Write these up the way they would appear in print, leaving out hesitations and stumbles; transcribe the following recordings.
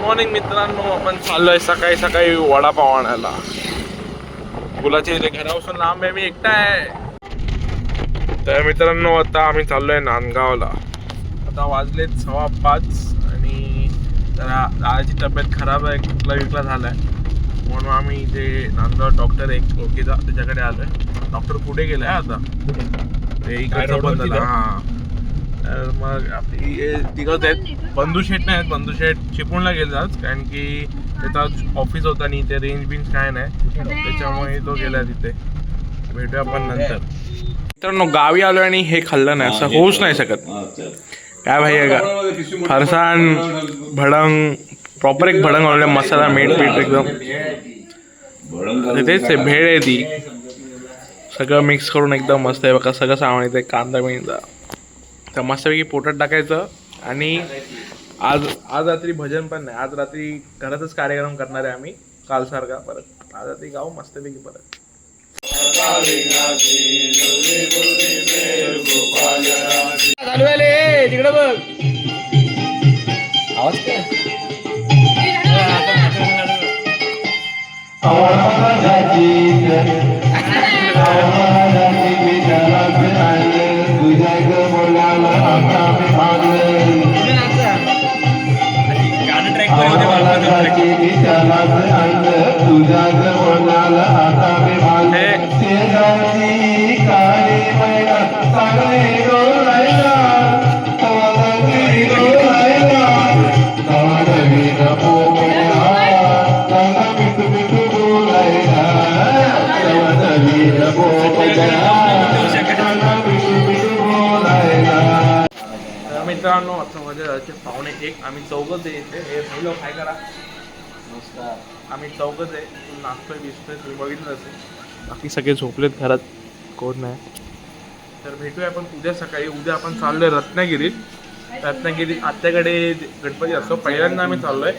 Morning मित्रांनो, आपण चाललोय सकाळी सकाळी वडापाव आणायला. मुलाच्या इथे घरापासून लांब आहे, मी एकटा आहे. तर मित्रांनो, आता आम्ही चाललोय नांदगावला. आता वाजलेत 5:15 आणि जरा दादाची तब्येत खराब आहे, कुठला विकला झालाय, म्हणून आम्ही इथे नांदगाव डॉक्टर एक ओळखीचा त्याच्याकडे आलोय. डॉक्टर पुढे गेलाय आता, ते इकडचं बंद झालं. हां, तर मग आपली तिघच आहेत. बंधू शेठ नाही आहेत, बंधू शेठ चिपळूणला गेलाच, कारण की त्याचा ऑफिस होता आणि ते रेंज बिंज काय नाही, त्याच्यामुळे तो गेला तिथे. भेटूया आपण नंतर. मित्रांनो, गावी आलो आणि हे खाल्लं नाही असं होऊच नाही शकत. काय भाई आहे का, फरसाण भडंग, प्रॉपर एक भडंग आणलं, मसाला मीठ पीठ एकदम तेच आहे, भेळ आहे ती, सगळं मिक्स करून एकदम मस्त आहे बघा. सगळं सामान येते, कांदा बिंदा, तर मस्तपैकी पोटात टाकायचं. आणि आज रात्री भजन पण नाही, आज रात्री घरातच कार्यक्रम करणार आहे आम्ही कालसारखा. परत आज रात्री गाव मस्तपैकी परत. तिकडे बघ आवाज काय. मित्रांनो, आता माझ्या घरचे 1:15 आम्ही चौघच आहे इथे. हे पहिलं काय करा, नमस्कार. आम्ही चौघच आहे, नाचतोय दिसतोय, तुम्ही बघितलं असेल. बाकी सगळे झोपलेत घरात, कोण नाही. तर भेटूया आपण उद्या सकाळी. उद्या आपण चाललोय रत्नागिरीत. आत्याकडे गणपती असतो, पहिल्यांदा आम्ही चाललोय.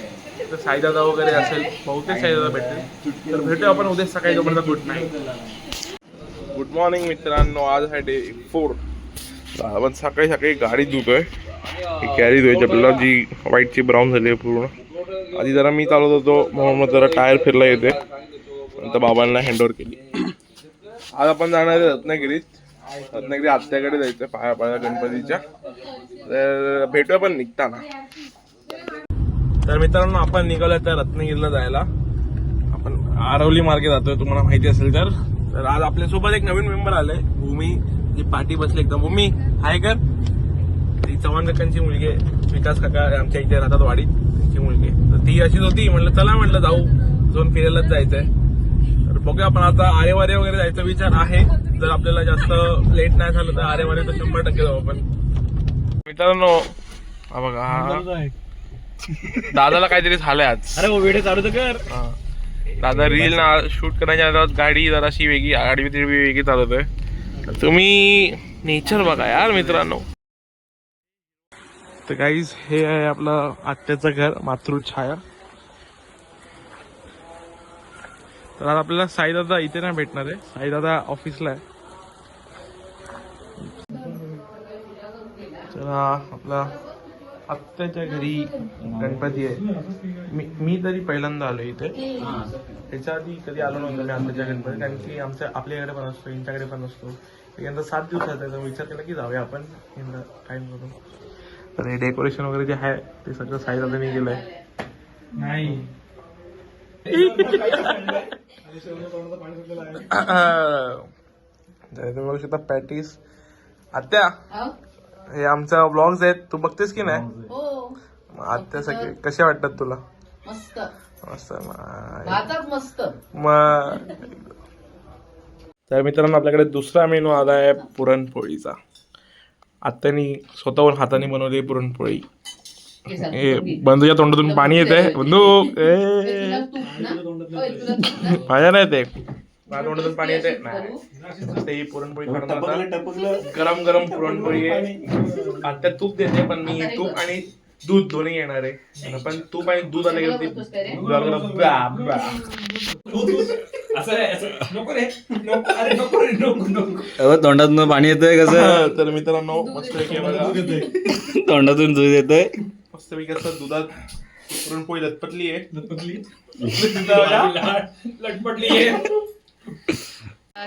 तर साईदादा वगैरे असेल, बहुतेक साईदादा भेटतील. तर भेटूया आपण उद्या सकाळी. तोपर्यंत गुड नाईट. गुड मॉर्निंग मित्रांनो, आज आहे डे 4. आपण सकाळी सकाळी गाडी धुतोय, कॅरी धुवायची आपल्याला, जी व्हाईटची ब्राऊन झाली आहे पूर्ण. आधी जरा मी चालवत होतो म्हणून जरा टायर फिरला येते, नंतर बाबांना हँडओव्हर केली. आज आपण जाणार आहे रत्नागिरी आत्याकडे जायचं पाया गणपतीच्या. तर भेटूया पण निघताना. तर मित्रांनो, आपण निघालोय त्या रत्नागिरीला जायला. आपण आरवली मार्गे जातोय, तुम्हाला माहिती असेल तर. तर आज आपल्यासोबत एक नवीन मेंबर आलाय, भूमी. जी पाठी बसली एकदम. भूमी हाय कर. ती चव्हाण काकांची मुलगी आहे, विकास काका आमच्या इथे राहतात वाडीत, त्यांची मुलगी आहे. तर ती अशीच होती, म्हटलं चला, म्हटलं जाऊ, जाऊन फिरायलाच जायचंय. तर बघूया आपण आता. आरेवारे वगैरे जायचा विचार आहे, जर आपल्याला जास्त लेट नाही झालं तर आरेवारे तर 100% जाऊ आपण. मित्रांनो, हा बघा, दादाला काहीतरी झालंय आज. अरे व्हिडिओ चालू तर कर. दादा रील ना शूट करण्याच्या गाडी जराशी वेगळी, आडवी वेगळी चालवतोय. तुम्ही नेचर बघा यार मित्रांनो. तर गाईज, हे आहे आपलं आत्याचं घर, मातृछाया. तर आज आपल्याला साईदादा इथे नाही भेटणार आहे, साईदादा ऑफिसला आहे. तर हा आपला आत्याच्या घरी गणपती आहे. मी तरी पहिल्यांदा आलो इथे, त्याच्या आधी कधी आलो नव्हतं मी आत्याच्या गणपती, कारण की आपल्याकडे पण असतो, यांच्याकडे पण असतो. यंदा 7 दिवसाचा आहे, विचार केला की जाऊया आपण यंदा टाइम करून. तर हे डेकोरेशन वगैरे जे आहे ते सगळं साईदादांनी केलंय. नाही बघू शकता पॅटीस. आत्या, हे आमच्या ब्लॉग्स आहेत, तू बघतेस की नाही? आत्या सगळे कसे वाटतात तुला? मस्त मस्त मस्त. मग तर मित्रांनो, आपल्याकडे दुसरा मेनू आला आहे पुरणपोळीचा. आत्यानी स्वतःहून हाताने बनवली पुरणपोळी. हे बंधूच्या तोंडातून पाणी येते. बंधू माझ्या नाही, ते माझ्या तोंडातून पाणी येते. नाही, ते पुरणपोळी खाणं आता गरम गरम पुरणपोळी आहे. आत्या तूप देते, पण मी तूप आणि दूध दोन्ही येणार आहे. पण तूप आणि दूध आलं गेलं तोंडातून पाणी येतंय कसं. तर मित्रांनो, मस्त तोंडातून दूध येतंय मस्तपैकी असं दुधात पुरणपोळी लटपटली आहे. लटपटली आहे.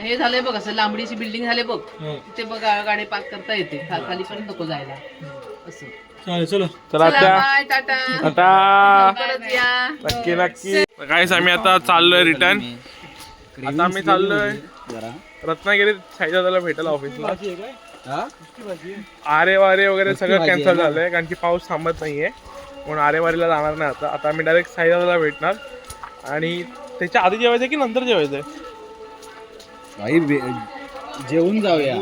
हे झालंय बघ असं लांबडीची बिल्डिंग झाले बघ तिथे बघ गाडी पार्क करता येते खाली पण नको जायला असं. चलो चला चला, आता बाय, टाटा. आता परत या. नक्की नक्की गाईस आम्ही आता चाललोय रिटर्न. आता आम्ही चाललोय रत्नागिरीत साईदादाला भेटायला ऑफिसला. आरे वारे वगैरे सगळं कॅन्सल झालंय कारण की पाऊस थांबत नाहीये म्हणून आरे वारीला जाणार नाही आता. आता आम्ही डायरेक्ट साईदादाला भेटणार आणि त्याच्या आधी जेवायचंय की नंतर जेवायचंय? जेवून जाऊया.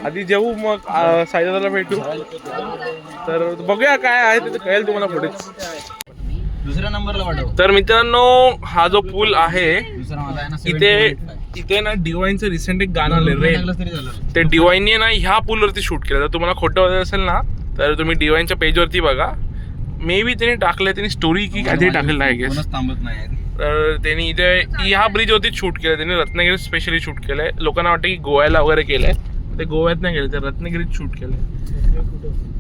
आधी जेवू मग साईदादाला भेटू. तर बघूया काय आहे ते कळेल तुम्हाला पुढेच. दुसऱ्या नंबरला वाटव. तर मित्रांनो हा जो पूल आहे इथे ना डिवाइनचं रिसेंट एक गाणं आलं रेन. ते डिवाइनने ना ह्या पूलवरती शूट केलं. तर तुम्हाला खोटं वाटत असेल ना तर तुम्ही डिवाइनच्या पेजवरती बघा. मे बी त्यांनी टाकलंय त्यांनी स्टोरी की काहीतरी टाकलेलं आहे गेस. थांबत नाही. तर त्यांनी इथे ह्या ब्रिजवरती शूट केलं. त्यांनी रत्नागिरीत स्पेशली शूट केलंय. लोकांना वाटतं की गोव्याला वगैरे केलंय. ते गोव्यात नाही गेले तर रत्नागिरीत शूट केलंय.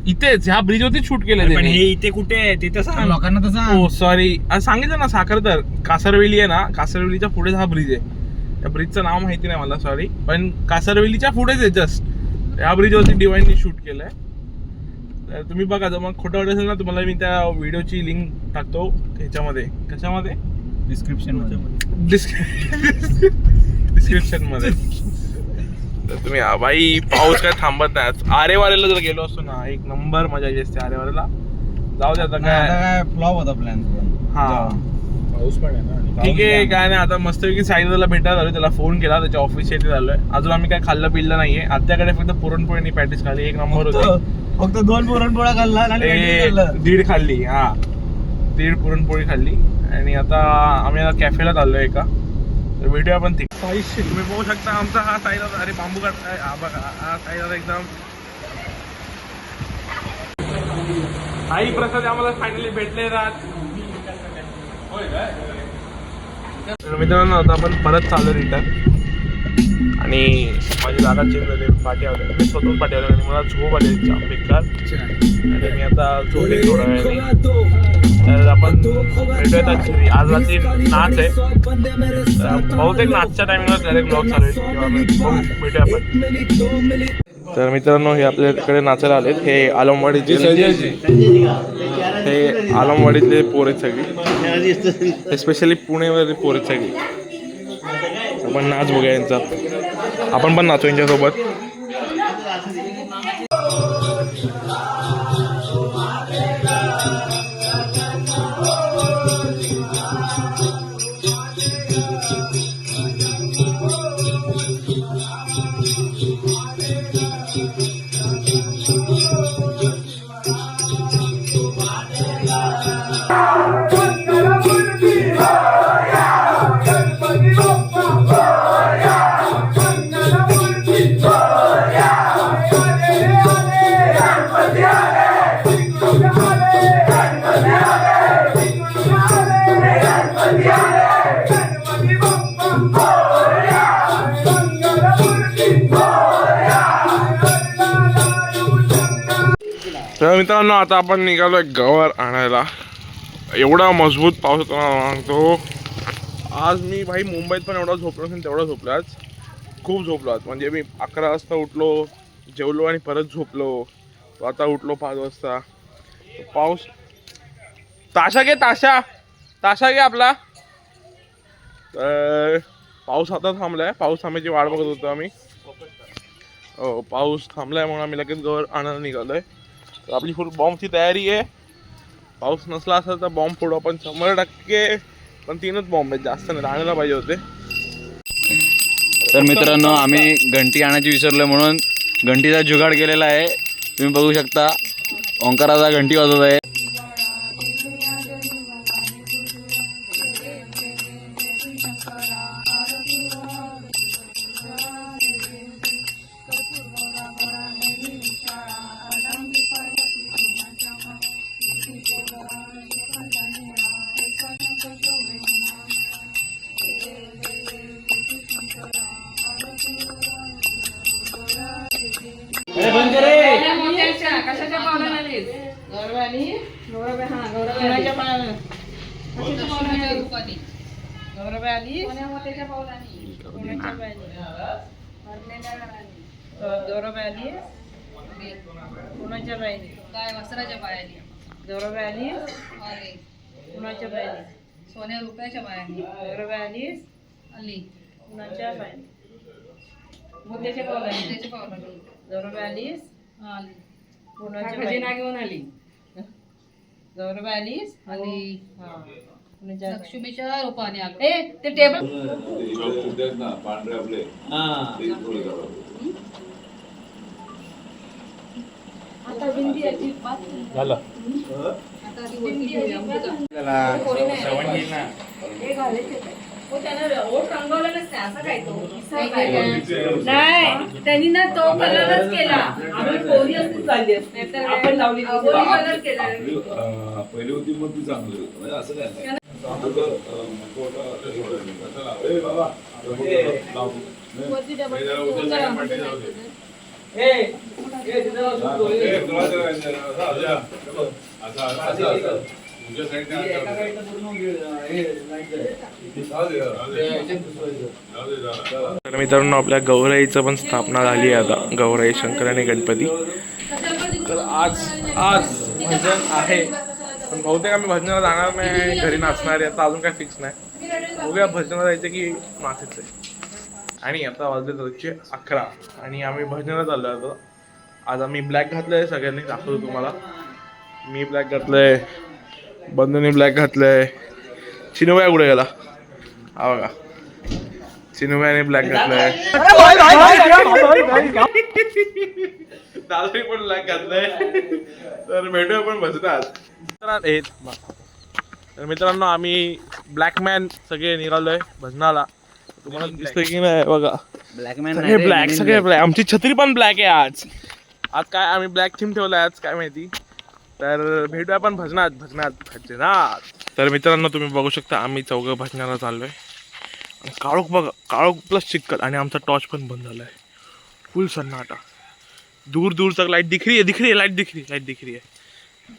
इथेच ह्या ब्रिजवरती शूट केलंय पण त्यांनी. हे इथे कुठे आहे तिथं सांग लोकांना तसं. हो सॉरी सांगितलं ना साखरतर कासरवेली आहे ना कासरवेलीच्या पुढेच हा ब्रिज आहे. त्या ब्रिजचं नाव माहिती नाही मला सॉरी पण कासरवेलीच्या पुढेच आहे जस्ट. या ब्रिजवरती डिवाइननी शूट केलंय. तर तुम्ही बघा जर मग खोटं वाटत असेल ना तुम्हाला मी त्या व्हिडिओची लिंक टाकतो ह्याच्यामध्ये. कशामध्ये? डिस्क्रिप्शन मध्ये. तर तुम्ही बाई पाऊस काय थांबत नाही. आरेवारेला जर गेलो असतो ना एक नंबर मजा येते असते आरेवारेला. जाऊ दे आता काय फ्लॉप होता प्लॅन. हा पाऊस पण आहे ना. ठीक आहे काय नाही. आता मस्तपैकी साईदाला भेटायला झालो. त्याला फोन केला त्याच्या ऑफिस येथे झालोय. अजून आम्ही काय खाल्लं पिल्लं नाहीये. आत्याकडे फक्त पुरणपोळी पॅटीस खाल्ली. एक नंबर होती. फक्त 2 पुरणपोळ्या खाल्ला. 1.5 खाल्ली. हा 1.5 पुरणपोळी खाल्ली. आणि आता आम्ही आता कॅफेला चाललोय एका. तर भेटूया आपण ती. तुम्ही बघू शकता आमचा हा साईदादा. अरे बांबू काढताय. हा बघा हा साईदादा एकदम आई प्रसाद आम्हाला फायनली भेटले राहत. मित्रांनो आता आपण परत चाललो रिटर्न आणि माझी जागा चेंज झाली. पाठी आले मी स्वतःहून पाठी आलो आणि मला झोप आली बेकार आणि मी आता झोपले थोड्या वेळाने. तर आपण भेटूयात घरी. आज रात्री नाच आहे. बहुतेक नाचच्या टायमिंगला डायरेक्ट ब्लॉग चालू आहे. भेटूया आपण. तर मित्रांनो हे आपल्याकडे नाचायला आलेत. हे आलमवाडीचे हे आलमवाडीतले पोर आहेत सगळी. स्पेशली पुणेमध्ये पोर आहेत सगळी. आपण नाच बघूया यांचा. आपण पण नाचू यांच्यासोबत. तर मित्रांनो आता आपण निघालोय गवार आणायला. एवढा मजबूत पाऊस होता सांगतो. आज मी भाई मुंबईत पण एवढा झोपलो असेल तेवढा झोपलो. आज खूप झोपलो. आज म्हणजे मी 11 वाजता उठलो, जेवलो आणि परत झोपलो. आता उठलो 5 वाजता. पाऊस ताशा घे आपला. तर पाऊस आता थांबलाय. पाऊस थांबायची वाट बघत होतो आम्ही. हो पाऊस थांबलाय म्हणून आम्ही लगेच गवर आणायला निघालोय. तर आपली फुल बॉम्बची तयारी आहे. पाऊस नसला असेल तर बॉम्ब फोडू आपण 100%. पण 3च बॉम्ब आहेत जास्त नाही. आणायला पाहिजे होते. तर मित्रांनो आम्ही घंटी आणायची विसरलोय म्हणून घंटीचा जुगाड केलेला आहे. तुम्ही बघू शकता ओंकाराचा घंटी वाजवत आहे. कशाच्या पावड्या काय वस्त्राच्या पायाने सोन्या रुपयाच्या पायाने अली मुद्द्याच्या पावलाने खजिना घेऊन आली अली लक्ष्मीच्या रूपाने आली. ते टेबल झालं नाही त्यांनी ना तो कलरच केला. आम्ही कोरी असतीच चालली असते नाहीतर आपण लावली कलर केला. पहिले होती मग ती चांगली होती म्हणजे असं काय नाही. तर मित्रांनो आपल्या गौराईचं पण स्थापना झाली आहे आता. गौराई शंकर आणि गणपती. तर आज भजन आहे पण बहुतेक आम्ही भजनाला जाणार नाही आणि घरी नाचणार आहे. आता अजून काय फिक्स नाही. बघूया भजनाला जायचं की नाचायचं. आणि आता वाजले रोजचे 11 आणि आम्ही भजनाला चाललो आता. आज आम्ही ब्लॅक घातलंय. सगळ्यांनी दाखवतो तुम्हाला. मी ब्लॅक घातलंय, बंधूने ब्लॅक घातलंय. चिनूबाई कुठे गेला? हा बघा चिनूबाईने ब्लॅक घातलंय. दादाने पण ब्लॅक घातलंय. तर भेटूया पण भजनात. तर मित्रांनो आम्ही ब्लॅकमॅन सगळे निघालोय भजनाला. तुम्हाला दिसतंय की नाही बघा. सगळे ब्लॅक सगळे ब्लॅक. आमची छत्री पण ब्लॅक आहे आज. आज काय आम्ही ब्लॅक थीम ठेवलाय आज काय माहिती. तर भेटूया पण भजनात. तर मित्रांनो तुम्ही बघू शकता आम्ही चौघं भजनाला चाललोय. काळोख बघा, काळोख प्लस चिक्कल आणि आमचा टॉर्च पण बंद झालाय. फुल सन्नाटा. दूर तक लाईट दिख रही है लाईट दिख रही है.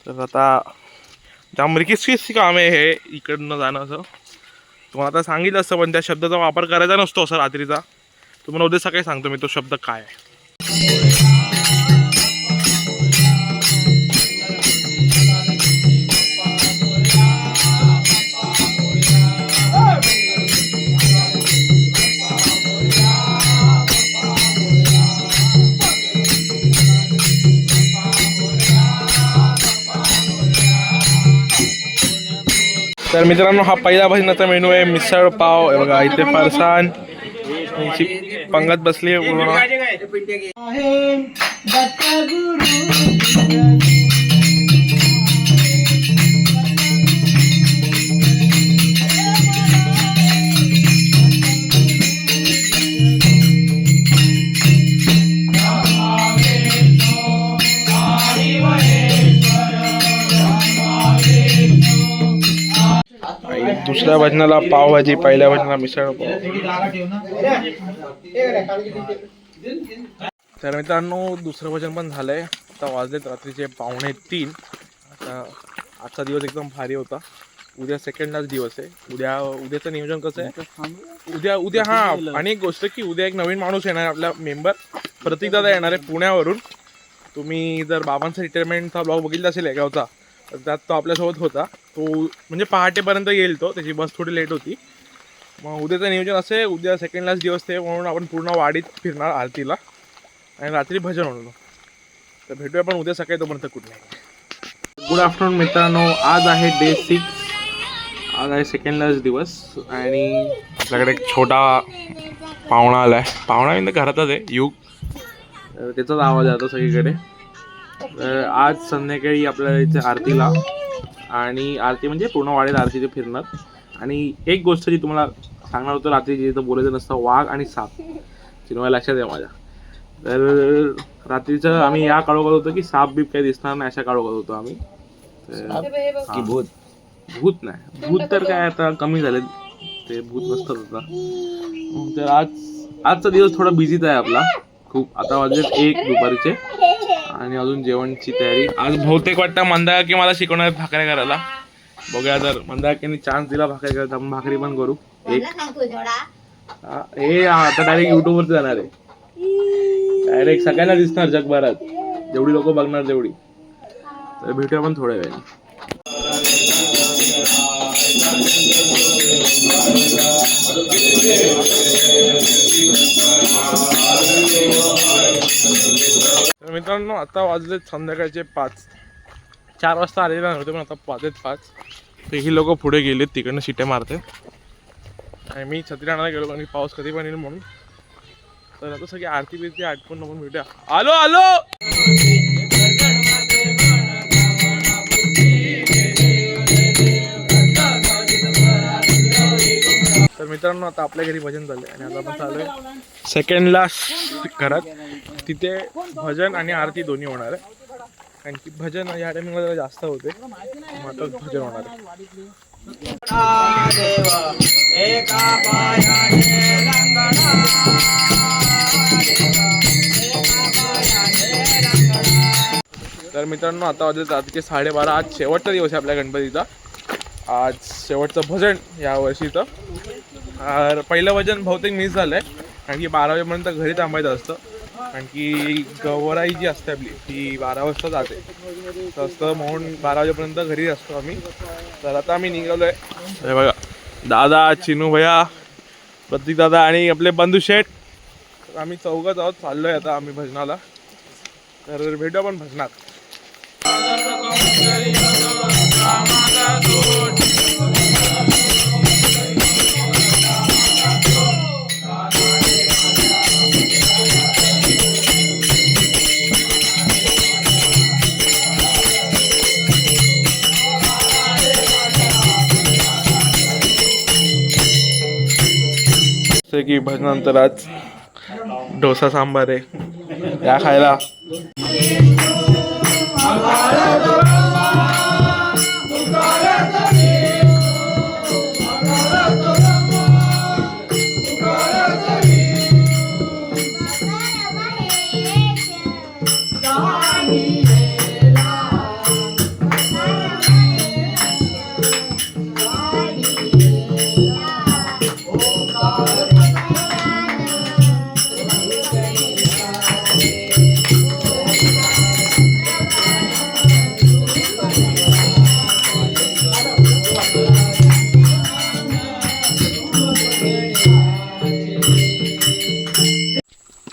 तर आता त्यामुळे किसकी काम आहे हे इकडनं जाणं. असं तुम्हाला आता सांगितलं असतं पण त्या शब्दाचा वापर करायचा नसतो असं रात्रीचा. तुम्हाला उद्या सकाळी सांगतो मी तो शब्द काय आहे. तर मित्रांनो हा पहिला भजनाचा मेनू आहे. मिसळ पाव हे बघा. इथे फरसाण पंगत बसली आहे पूर्ण. दुसऱ्या भजनाला पावभाजी, पहिल्या भजनाला मिसळ पाव. तर मित्रांनो दुसरं भजन पण झालंय. आता वाजलेत रात्रीचे 2:45. आता आजचा दिवस एकदम भारी होता. उद्या सेकंड लास्ट दिवस आहे. उद्याचं नियोजन कसं आहे. उद्या हा आणि एक गोष्ट की उद्या एक नवीन माणूस येणार आहे आपला मेंबर. प्रतीक दादा येणार आहे पुण्यावरून. तुम्ही जर बाबांचा रिटायरमेंटचा ब्लॉग बघितला असेल गावचा तर त्यात तो आपल्यासोबत होता. तो म्हणजे पहाटेपर्यंत येईल तो. त्याची बस थोडी लेट होती. मग उद्याचं नियोजन असे. उद्या सेकंड लास्ट दिवस ते म्हणून आपण पूर्ण वाडीत फिरणार आरतीला आणि रात्री भजन होणार. तर भेटूया पण उद्या सकाळी तोपर्यंत कुठे नाही. गुड आफ्टरनून मित्रांनो. आज आहे डे 6. आज आहे सेकंड लास्ट दिवस आणि आपल्याकडे एक छोटा पाहुणा आला आहे. पाहुणा म्हणजे घरातच आहे युग. त्याचाच आवाज आहे आता सगळीकडे. आज संध्याकाळी आपल्या इथे आरतीला आणि आरती म्हणजे पूर्ण वाडीत आरतीचे फिरणार. आणि एक गोष्ट जी तुम्हाला सांगणार होतं रात्री जिथं बोलायचं नसतं, वाघ आणि साप. चिन्ह लक्षात आहे माझ्या. तर रात्रीचं आम्ही या काळोखात होतो की साप बीप काही दिसणार नाही अशा काळोखात होतो आम्ही. भूत नाही. भूत तर काय आता कमी झाले. ते भूत नसतात आता. तर आजचा दिवस थोडा बिझीच आहे आपला खूप. आता वाजले 1 दुपारीचे आणि अजून जेवणची तयारी. आज बहुतेक वाटतं मंदाकी मला शिकवणार आहेत भाकऱ्या करायला. बघूया जर मंदाकीने चान्स दिला भाकरी करायला आपण भाकरी पण करू. एक हे आता डायरेक्ट युट्यूब वरती जाणार आहे. डायरेक्ट सगळ्यांना दिसणार जगभरात, जेवढी लोक बघणार तेवढी. तर भेटूया पण थोड्या वेळाने. तर मित्रांनो आता वाजले संध्याकाळचे 4 वाजता आलेला नव्हते पण आता वाजलेत 5. तर ही लोक पुढे गेलेत तिकडनं शिट्या मारते आणि मी छत्री आणायला गेलो कारण की पाऊस कधी पण येईल म्हणून. तर आता सगळी आरती बिरती आटपून नको भेटूया. आलो आलो. तर मित्रांनो आता आपल्या घरी भजन झाले आणि आता आपण चालू आहे सेकंडला घरात. तिथे भजन आणि आरती दोन्ही होणार आहे कारण की भजन या टायमिंगला जरा जास्त होते. मग आता भजन होणार आहे. तर मित्रांनो आता वाजले रात्रीचे 12:30. आज शेवटचा दिवस आहे आपल्या गणपतीचा. आज शेवटचं भजन या वर्षीचं. पहिलं भजन बहुतेक मिस झालंय कारण की 12 वाजेपर्यंत घरी थांबायचं असतं कारण की गवराई जी असते आपली ती 12 वाजता जाते असतं म्हणून 12 वाजेपर्यंत घरी असतो आम्ही. तर आता आम्ही निघालोय. हे बघा दादा, चिनू भैया, प्रतीक दादा आणि आपले बंधू शेठ. आम्ही चौघच आहोत. चाललोय आता आम्ही भजनाला. तर भेटू आपण भजनात. की भजनानंतर आज डोसा सांबार आहे या खायला.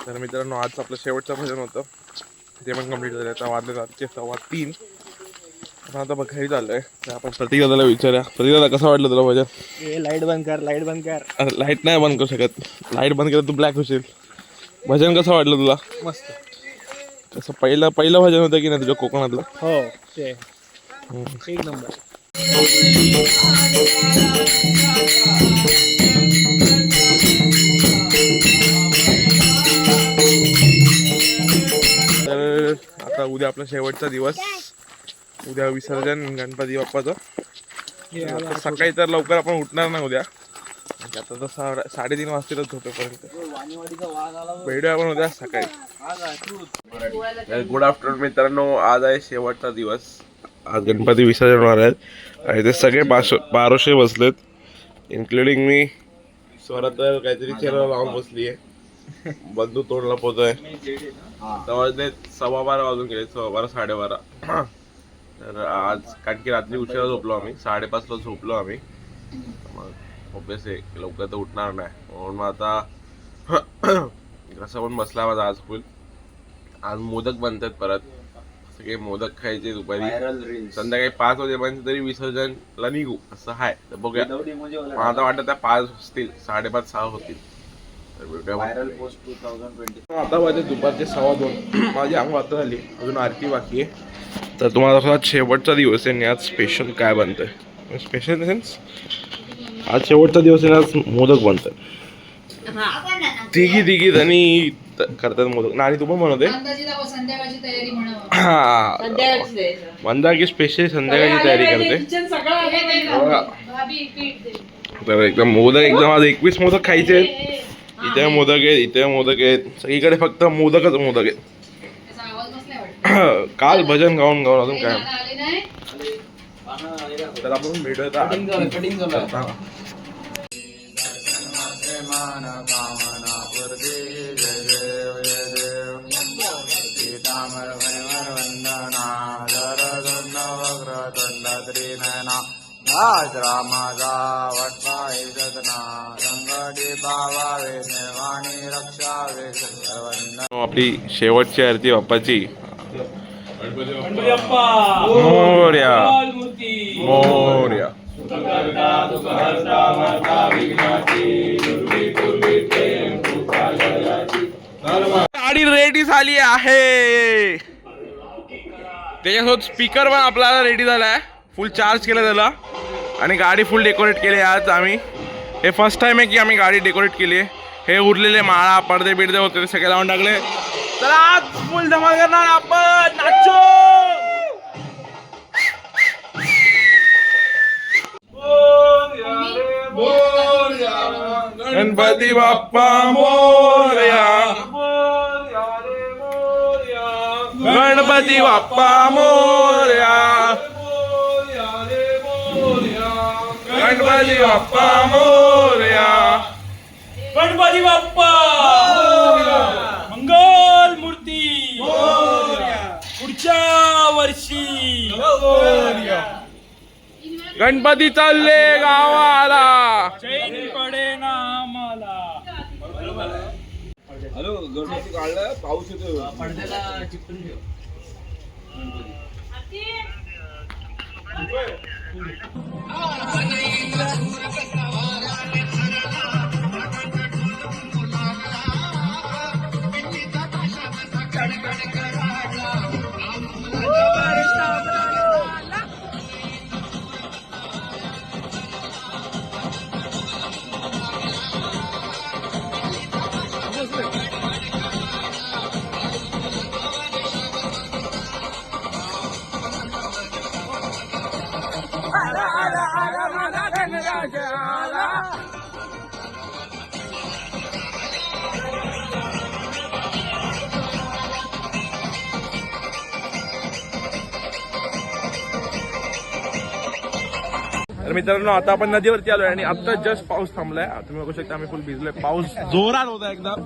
तर मित्रांनो आज आपलं शेवटचं भजन होतं ते पण कम्प्लीट झालं. आता वाजले रात्रीचे 3:15. आपण आता बघ घरी चाललोय. तर आपण प्रतीक दादाला विचारूया. प्रतीक दादा कसं वाटलं तुला भजन? लाईट बंद कर, लाईट बंद कर. अरे लाईट नाही बंद करू शकत. लाईट बंद केलं तू ब्लॅक होशील. भजन कसं वाटलं तुला? मस्त. कसं पहिलं भजन होतं की नाही तुझ्या कोकणातलं? हो ते एक नंबर. तर आता उद्या आपला शेवटचा दिवस. उद्या विसर्जन गणपती बाप्पाचं. आता सकाळी तर लवकर आपण उठणार नाही उद्या. आता तर 3:30 वाजतीलच झोपेपर्यंत. भेटूया आपण उद्या सकाळी. गुड आफ्टरनून मित्रांनो. आज आहे शेवटचा दिवस. आज गणपती विसर्जन होणार आहेत आणि ते सगळे बारोशे बसलेत इन्क्लुडिंग मी. स्वरा तर काहीतरी चेहरा लावून बसली आहे. बंधू तोंडला पोहतोय. वाजले 12:15 वाजून गेले. 12:15 12:30. तर आज कारण की रात्री उशिरा झोपलो आम्ही. 5:30ला झोपलो आम्ही. मग ऑब्वियस आहे लवकर तर उठणार नाही म्हणून मग आता कसं पण बसला माझा आज फुल. आज मोदक बनतात परत. सगळे मोदक खायचे दुपारी. संध्याकाळी 5 वाजेपर्यंत तरी विसर्जनला निघू असं आहे. तर बघूया. मला आता वाटतं त्या 5 असतील. 5:30 6 होतील. आता वाजले दुपारचे 2:15. माझी अंग वाता झाली. अजून आरती बाकी आहे. तर तुम्हाला आज शेवटचा दिवस आहे आणि आज स्पेशल काय बनतंय. स्पेशल इन द सेन्स आज शेवटचा दिवस आहे. आज मोदक बनतात. तिघी जणी करतात मोदक. आणि तू पण बनवते. हा मंदाकी स्पेशल संध्याकाळची तयारी करते. तर एकदम मोदक एकदम आज 21 मोदक खायचे आहेत. इथे मोदक आहेत, इथे मोदक आहेत. सगळीकडे फक्त मोदकच मोदक आहेत. काल भजन गाऊन गाऊन अजून काय आले नाही तर आपण भेटूया आता. आपली शेवटची आरती बाप्पाची. मोरया मोरया. गाडी रेडी झाली आहे. त्याच्यासोबत स्पीकर पण आपल्याला रेडी झालाय. फुल चार्ज केला त्याला आणि गाडी फुल डेकोरेट केली. आज आम्ही हे फर्स्ट टाइम आहे की आम्ही गाडी डेकोरेट केली आहे. हे उरलेले माळा पडदे बिडदे होते ते सगळे लावून टाकले. तर आज फुल धमाल करणार आपण. नाचो. गणपती बाप्पा मोरया. गणपती बाप्पा मोरया. गणपती बाप्पा मोरया. गणपती बाप्पा मंगल मूर्ती पुढच्या वर्षी. गणपती चालले गावाला. चैन पडे ना आम्हाला. हॅलो गणपती काढलाय पाऊस येतोय. पडद्याला चिपकून ठेव. तर मित्रांनो आता आपण नदीवरती आलोय आणि आता जस्ट पाऊस थांबलाय. तुम्ही बघू शकता आम्ही फुल भिजलोय. पाऊस जोरात होता एकदम.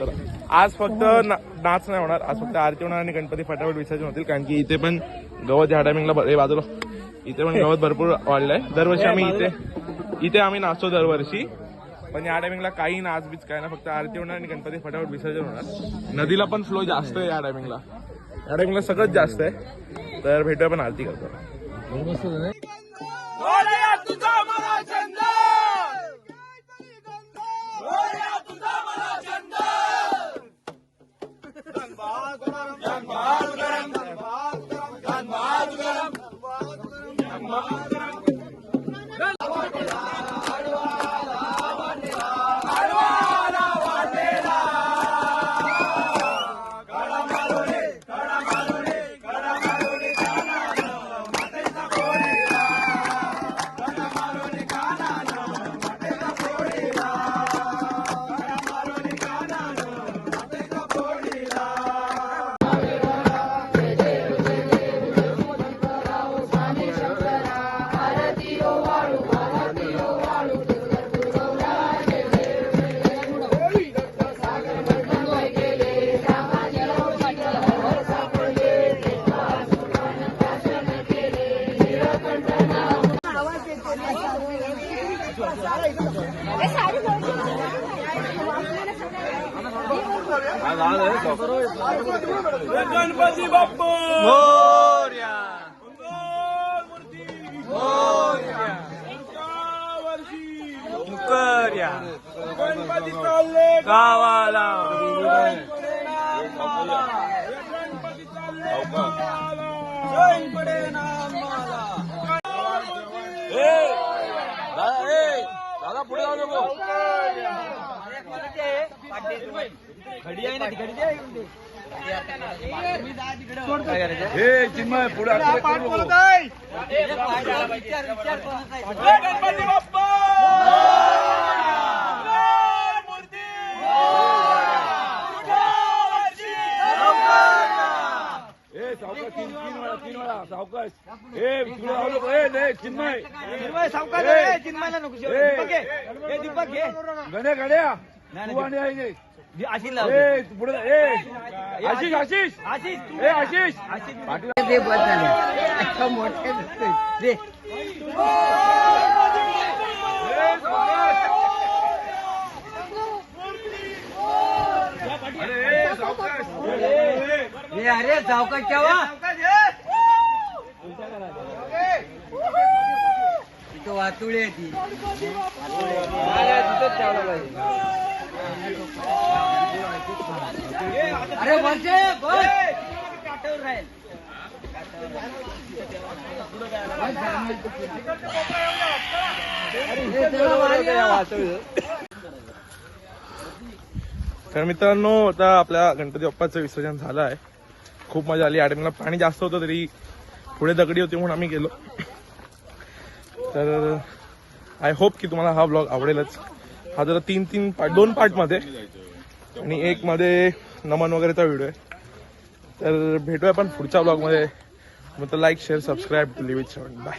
तर आज फक्त नाच नाही होणार. आज फक्त आरती होणार आणि गणपती फटाफट विसर्जन होतील. कारण की इथे पण गवत ह्या टायमिंगला बाजूला इथे पण गवत भरपूर वाढलंय. दरवर्षी आम्ही इथे आम्ही नाचतो दरवर्षी. पण या टायमिंगला काही नाच बीच काय ना. फक्त आरती होणार आणि गणपती फटाफट विसर्जन होणार. नदीला पण फ्लो जास्त आहे या टायमिंगला. या टायमिंगला सगळंच जास्त आहे. तर भेटूया पण आरती करतो. गणपती बाप्पा मोरया. मंगल मूर्ती मोरया. पुढच्या वर्षी मुकर्या. गणपती चालले गावाला. गणपती चालले गावाला. चैन पडे ना आम्हाला. दादा पुढे जाऊ नको. घडी आहे ना घडी आहे. हे चिन्मय पुढे गणपती बाप्पा मूर्ती निर्भय सावकार आहे, चिन्मयला नको दीपक घे. ए, दीपक घे. गड्या गड्या नाही, तू आणि आई घे. आशिष लाव. ए, पुढे आशिष आशिष आशिष तू. ए आशिष आशिष पाटील दे. अरे सावकार केव्हा तो वातुळी आहे ती. अरे वरचे बस. काठावर राहील. तर मित्रांनो आता आपल्या गणपती बाप्पाचं विसर्जन झालं आहे. खूप मजा आली. आडमेला पाणी जास्त होतं तरी पुढे दगडी होती म्हणून आम्ही गेलो. तर आय होप की तुम्हाला हा ब्लॉग आवडेलच. हा जरा 3 पार्ट 2 पार्टमध्ये आणि एक मध्ये नमन वगैरेचा व्हिडिओ आहे. तर भेटूया आपण पुढच्या ब्लॉगमध्ये. मग like share subscribe leave it. Bye.